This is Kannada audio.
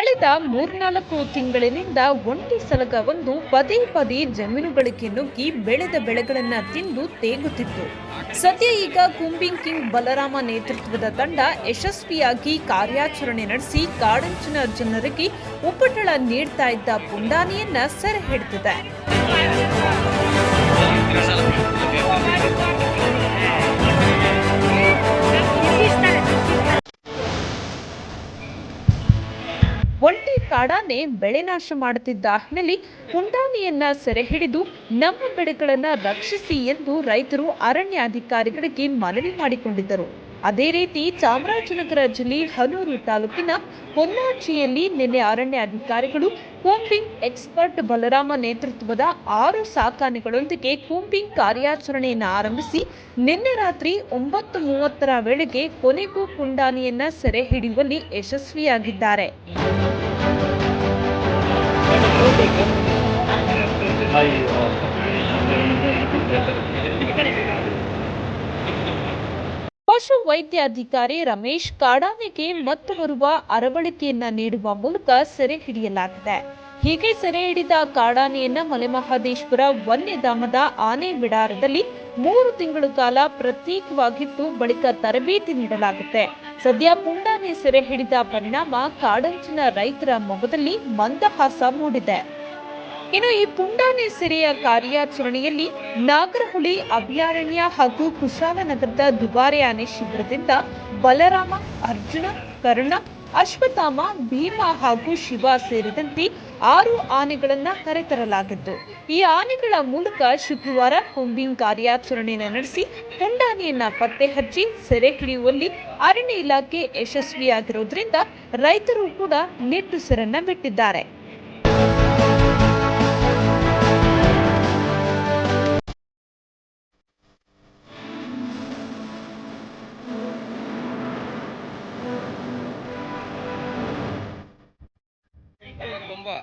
ಕಳೆದ 3-4 ತಿಂಗಳಿನಿಂದ ಒಂಟಿ ಸಲಗವೊಂದು ಪದೇ ಪದೇ ಜಮೀನುಗಳಿಗೆ ನುಗ್ಗಿ ಬೆಳೆದ ಬೆಳೆಗಳನ್ನು ತಿಂದು ತೇಗುತ್ತಿತ್ತು. ಸದ್ಯ ಈಗ ಕೂಂಬಿಂಗ್ ಕಿಂಗ್ ಬಲರಾಮ ನೇತೃತ್ವದ ತಂಡ ಯಶಸ್ವಿಯಾಗಿ ಕಾರ್ಯಾಚರಣೆ ನಡೆಸಿ ಕಾಡಂಚಿನ ಜನರಿಗೆ ಉಪಟಳ ನೀಡ್ತಾ ಇದ್ದ ಪುಂಡಾನೆಯನ್ನ ಸೆರೆ ಹಿಡಿದಿದೆ. ಒಂಟಿ ಕಾಡಾನೆ ಬೆಳೆ ನಾಶ ಮಾಡುತ್ತಿದ್ದ ಹಿನ್ನೆಲೆ ಪುಂಡಾನೆಯನ್ನ ಸೆರೆ ಹಿಡಿದು ನಮ್ಮ ಬೆಳೆಗಳನ್ನ ರಕ್ಷಿಸಿ ಎಂದು ರೈತರು ಅರಣ್ಯಾಧಿಕಾರಿಗಳಿಗೆ ಮನವಿ ಮಾಡಿಕೊಂಡಿದ್ದರು. ಅದೇ ರೀತಿ ಚಾಮರಾಜನಗರ ಜಿಲ್ಲೆ ಹನೂರು ತಾಲೂಕಿನ ಹೊನ್ನಾಚಿಯಲ್ಲಿ ನಿನ್ನೆ ಅರಣ್ಯಾಧಿಕಾರಿಗಳು ಕೂಂಬಿಂಗ್ ಎಕ್ಸ್ಪರ್ಟ್ ಬಲರಾಮ ನೇತೃತ್ವದ 6 ಸಾಕಾನೆಗಳೊಂದಿಗೆ ಕೂಂಬಿಂಗ್ ಕಾರ್ಯಾಚರಣೆಯನ್ನು ಆರಂಭಿಸಿ ನಿನ್ನೆ ರಾತ್ರಿ 9:30ರ ವೇಳೆಗೆ ಕೊನೆಗೂ ಪುಂಡಾನೆಯನ್ನ ಸೆರೆ ಹಿಡಿಯುವಲ್ಲಿ ಯಶಸ್ವಿಯಾಗಿದ್ದಾರೆ. ಪಶು ವೈದ್ಯಾಧಿಕಾರಿ ರಮೇಶ್ ಕಾಡಾನೆಗೆ ಮತ್ತು ಬರುವ ಅರವಳಿಕೆಯನ್ನ ನೀಡುವ ಮೂಲಕ ಸೆರೆ ಹಿಡಿಯಲಾಗಿದೆ. ಹೀಗೆ ಸೆರೆ ಹಿಡಿದ ಕಾಡಾನೆಯನ್ನ ಮಲೆಮಹದೇಶ್ವರ ವನ್ಯಧಾಮದ ಆನೆ ಬಿಡಾರದಲ್ಲಿ 3 ತಿಂಗಳ ಕಾಲ ಪ್ರತ್ಯೇಕವಾಗಿಟ್ಟು ಬಳಿಕ ತರಬೇತಿ ನೀಡಲಾಗುತ್ತೆ. ಸದ್ಯ ಪುಂಡಾನೆ ಸೆರೆ ಹಿಡಿದ ಪರಿಣಾಮ ಕಾಡಂಚಿನ ರೈತರ ಮೊಗದಲ್ಲಿ ಮಂದಹಾಸ ಮೂಡಿದೆ. ಇನ್ನು ಈ ಪುಂಡಾನೆ ಸೆರೆಯ ಕಾರ್ಯಾಚರಣೆಯಲ್ಲಿ ನಾಗರಹೊಳಿ ಅಭಯಾರಣ್ಯ ಹಾಗೂ ಕುಶಾಲನಗರದ ದುಬಾರೆ ಆನೆ ಶಿಬಿರದಿಂದ ಬಲರಾಮ, ಅರ್ಜುನ, ಕರ್ಣ, ಅಶ್ವತ್ಥಾಮ, ಭೀಮ ಹಾಗೂ ಶಿವ ಸೇರಿದಂತೆ 6 ಆನೆಗಳನ್ನ ಕರೆತರಲಾಗಿತ್ತು. ಈ ಆನೆಗಳ ಮೂಲಕ ಶುಕ್ರವಾರ ಕೂಂಬಿಂಗ್ ಕಾರ್ಯಾಚರಣೆಯನ್ನು ನಡೆಸಿ ಪುಂಡಾನೆಯನ್ನ ಪತ್ತೆ ಹಚ್ಚಿ ಸೆರೆ ಹಿಡಿಯುವಲ್ಲಿ ಅರಣ್ಯ ಇಲಾಖೆ ಯಶಸ್ವಿಯಾಗಿರುವುದರಿಂದ ರೈತರು ಕೂಡ ನಿಟ್ಟುಸಿರನ್ನ ಬಿಟ್ಟಿದ್ದಾರೆ. ತುಂಬಾ